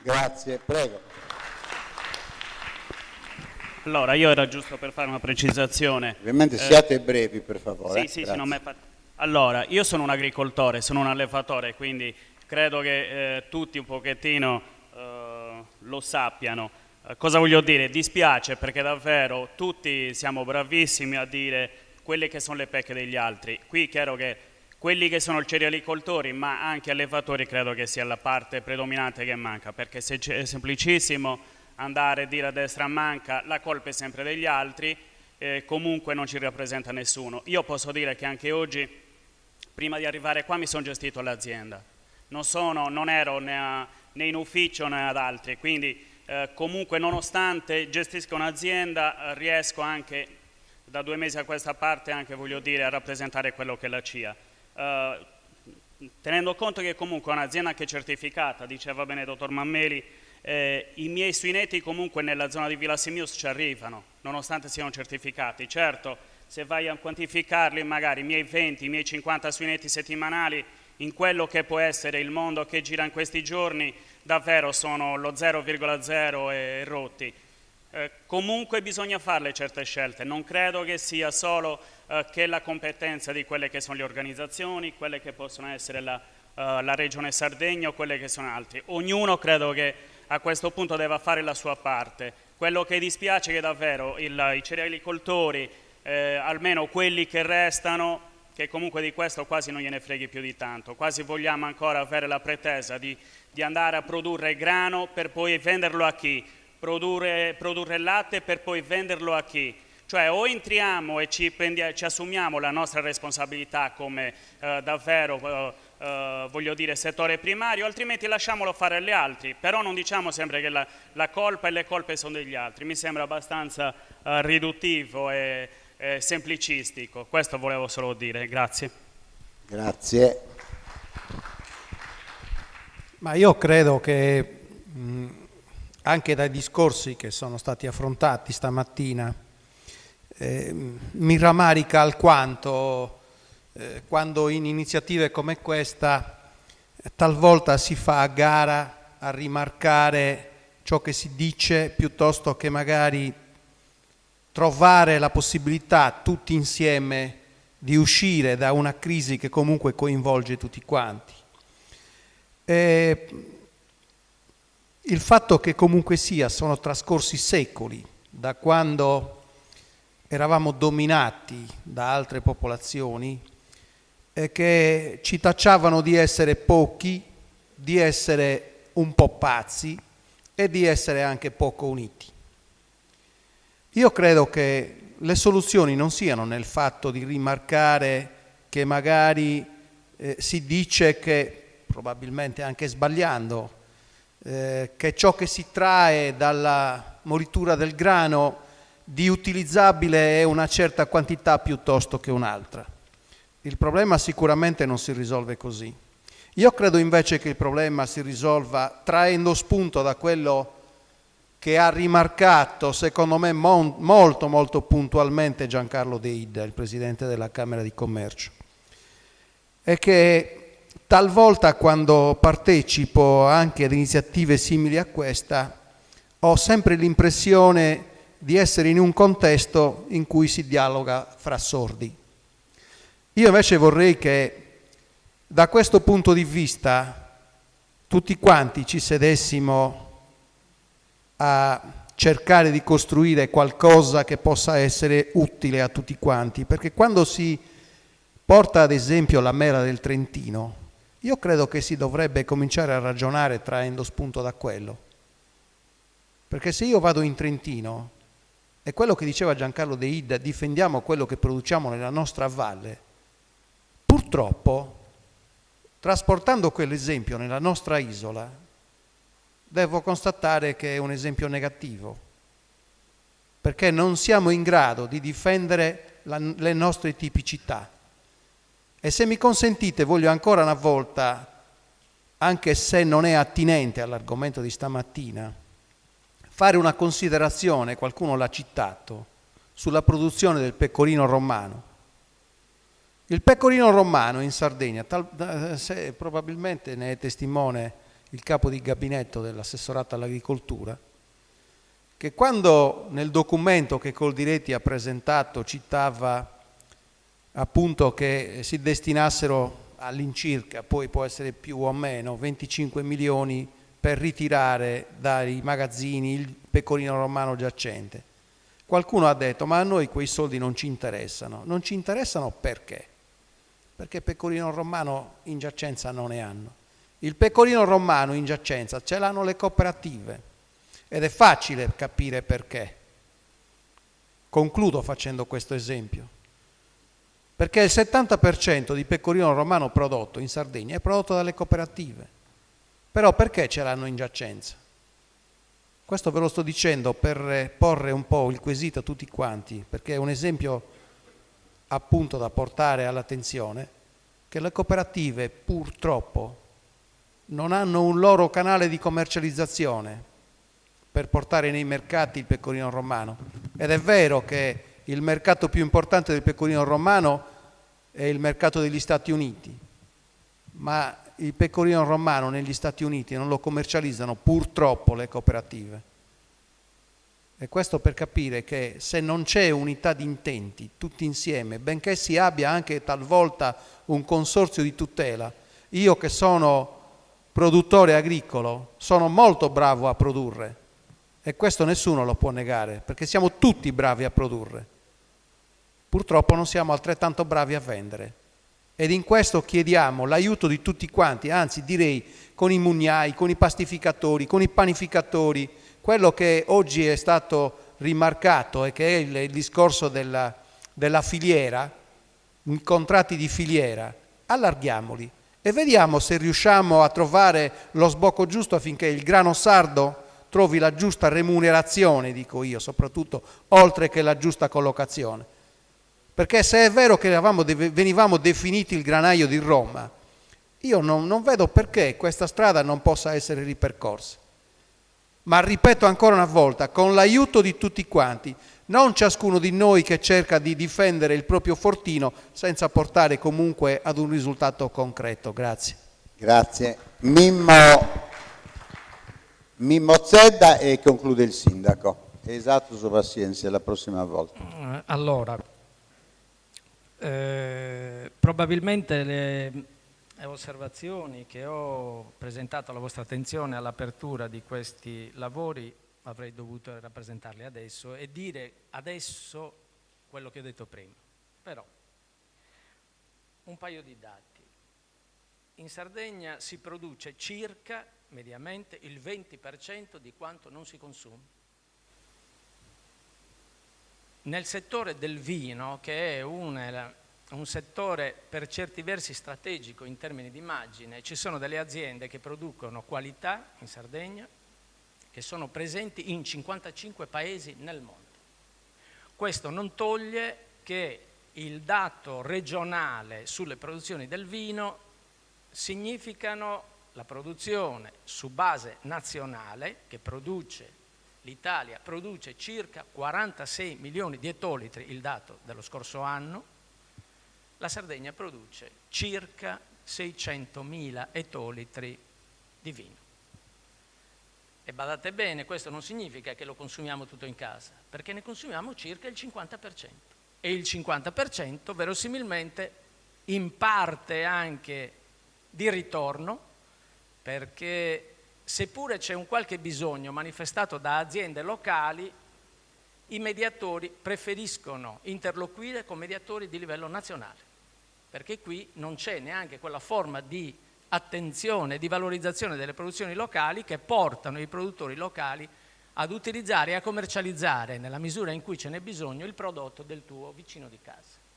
Grazie, prego. Allora, io era giusto per fare una precisazione. Ovviamente siate brevi, per favore. Sì, non mi fa... Allora, io sono un agricoltore, sono un allevatore, quindi credo che tutti un pochettino lo sappiano. Cosa voglio dire? Dispiace perché davvero tutti siamo bravissimi a dire quelle che sono le pecche degli altri. Qui è chiaro che quelli che sono i cerealicoltori, ma anche allevatori, credo che sia la parte predominante che manca, perché se è semplicissimo andare a dire a destra manca, la colpa è sempre degli altri, comunque non ci rappresenta nessuno. Io posso dire che anche oggi, prima di arrivare qua, mi sono gestito l'azienda. Non ero né in ufficio né ad altri, quindi comunque nonostante gestisco un'azienda riesco anche da 2 mesi a questa parte anche, voglio dire, a rappresentare quello che è la CIA. Tenendo conto che comunque è un'azienda che è certificata, diceva bene il dottor Mammeli, i miei suinetti comunque nella zona di Villa Simius ci arrivano, nonostante siano certificati. Certo, se vai a quantificarli, magari i miei 20, i miei 50 suinetti settimanali, in quello che può essere il mondo che gira in questi giorni, davvero sono lo 0,0 e rotti. Comunque bisogna farle certe scelte, non credo che sia solo che la competenza di quelle che sono le organizzazioni, quelle che possono essere la Regione Sardegna o quelle che sono altri. Ognuno credo che a questo punto deve fare la sua parte. Quello che dispiace è che davvero i cerealicoltori, almeno quelli che restano, che comunque di questo quasi non gliene freghi più di tanto, quasi vogliamo ancora avere la pretesa di andare a produrre grano per poi venderlo a chi? Produrre latte per poi venderlo a chi? Cioè o entriamo e ci assumiamo la nostra responsabilità come davvero, voglio dire, settore primario, altrimenti lasciamolo fare agli altri, però non diciamo sempre che la colpa e le colpe sono degli altri, mi sembra abbastanza riduttivo e semplicistico, questo volevo solo dire, grazie. Grazie. Ma io credo che anche dai discorsi che sono stati affrontati stamattina mi rammarica alquanto quando in iniziative come questa talvolta si fa a gara a rimarcare ciò che si dice piuttosto che magari trovare la possibilità tutti insieme di uscire da una crisi che comunque coinvolge tutti quanti. Il fatto che comunque sia sono trascorsi secoli da quando eravamo dominati da altre popolazioni e che ci tacciavano di essere pochi, di essere un po' pazzi e di essere anche poco uniti. Io credo che le soluzioni non siano nel fatto di rimarcare che magari si dice che, probabilmente anche sbagliando, che ciò che si trae dalla molitura del grano di utilizzabile è una certa quantità piuttosto che un'altra. Il problema sicuramente non si risolve così. Io credo invece che il problema si risolva traendo spunto da quello che ha rimarcato, secondo me molto puntualmente, Giancarlo De Ida, il Presidente della Camera di Commercio, è che talvolta quando partecipo anche ad iniziative simili a questa ho sempre l'impressione di essere in un contesto in cui si dialoga fra sordi. Io invece vorrei che da questo punto di vista tutti quanti ci sedessimo a cercare di costruire qualcosa che possa essere utile a tutti quanti, perché quando si porta ad esempio la mela del Trentino, io credo che si dovrebbe cominciare a ragionare traendo spunto da quello. Perché se io vado in Trentino, è quello che diceva Giancarlo De Ida, difendiamo quello che produciamo nella nostra valle, purtroppo, trasportando quell'esempio nella nostra isola, devo constatare che è un esempio negativo, perché non siamo in grado di difendere le nostre tipicità. E se mi consentite, voglio ancora una volta, anche se non è attinente all'argomento di stamattina, fare una considerazione, qualcuno l'ha citato, sulla produzione del pecorino romano. Il pecorino romano in Sardegna, probabilmente ne è testimone il capo di gabinetto dell'assessorato all'agricoltura, che quando nel documento che Coldiretti ha presentato citava appunto che si destinassero all'incirca, poi può essere più o meno, 25 milioni per ritirare dai magazzini il pecorino romano giacente. Qualcuno ha detto: ma a noi quei soldi non ci interessano. Non ci interessano perché? Perché pecorino romano in giacenza non ne hanno. Il pecorino romano in giacenza ce l'hanno le cooperative ed è facile capire perché. Concludo facendo questo esempio. Perché il 70% di pecorino romano prodotto in Sardegna è prodotto dalle cooperative. Però perché ce l'hanno in giacenza? Questo ve lo sto dicendo per porre un po' il quesito a tutti quanti, perché è un esempio appunto da portare all'attenzione, che le cooperative purtroppo non hanno un loro canale di commercializzazione per portare nei mercati il pecorino romano. Ed è vero che il mercato più importante del pecorino romano è il mercato degli Stati Uniti, ma il pecorino romano negli Stati Uniti non lo commercializzano purtroppo le cooperative. E questo per capire che se non c'è unità di intenti tutti insieme, benché si abbia anche talvolta un consorzio di tutela, io che sono produttore agricolo sono molto bravo a produrre e questo nessuno lo può negare, perché siamo tutti bravi a produrre. Purtroppo non siamo altrettanto bravi a vendere. Ed in questo chiediamo l'aiuto di tutti quanti, anzi direi con i mugnai, con i pastificatori, con i panificatori, quello che oggi è stato rimarcato e che è il discorso della filiera, i contratti di filiera, allarghiamoli e vediamo se riusciamo a trovare lo sbocco giusto affinché il grano sardo trovi la giusta remunerazione, dico io, soprattutto oltre che la giusta collocazione. Perché se è vero che venivamo definiti il granaio di Roma, io non vedo perché questa strada non possa essere ripercorsa. Ma ripeto ancora una volta, con l'aiuto di tutti quanti, non ciascuno di noi che cerca di difendere il proprio fortino senza portare comunque ad un risultato concreto. Grazie. Grazie. Mimmo Zedda e conclude il sindaco. Esatto, sua pazienza, la prossima volta. Allora, probabilmente le osservazioni che ho presentato alla vostra attenzione all'apertura di questi lavori avrei dovuto rappresentarli adesso e dire adesso quello che ho detto prima. Però, un paio di dati. In Sardegna si produce circa, mediamente, il 20% di quanto non si consuma. Nel settore del vino, che è un settore per certi versi strategico in termini di immagine, ci sono delle aziende che producono qualità in Sardegna, che sono presenti in 55 paesi nel mondo. Questo non toglie che il dato regionale sulle produzioni del vino significano la produzione su base nazionale che produce. L'Italia produce circa 46 milioni di ettolitri, il dato dello scorso anno, la Sardegna produce circa 600.000 ettolitri di vino. E badate bene, questo non significa che lo consumiamo tutto in casa, perché ne consumiamo circa il 50%. E il 50% verosimilmente in parte anche di ritorno, perché seppure c'è un qualche bisogno manifestato da aziende locali, i mediatori preferiscono interloquire con mediatori di livello nazionale, perché qui non c'è neanche quella forma di attenzione, di valorizzazione delle produzioni locali che portano i produttori locali ad utilizzare e a commercializzare, nella misura in cui ce n'è bisogno, il prodotto del tuo vicino di casa.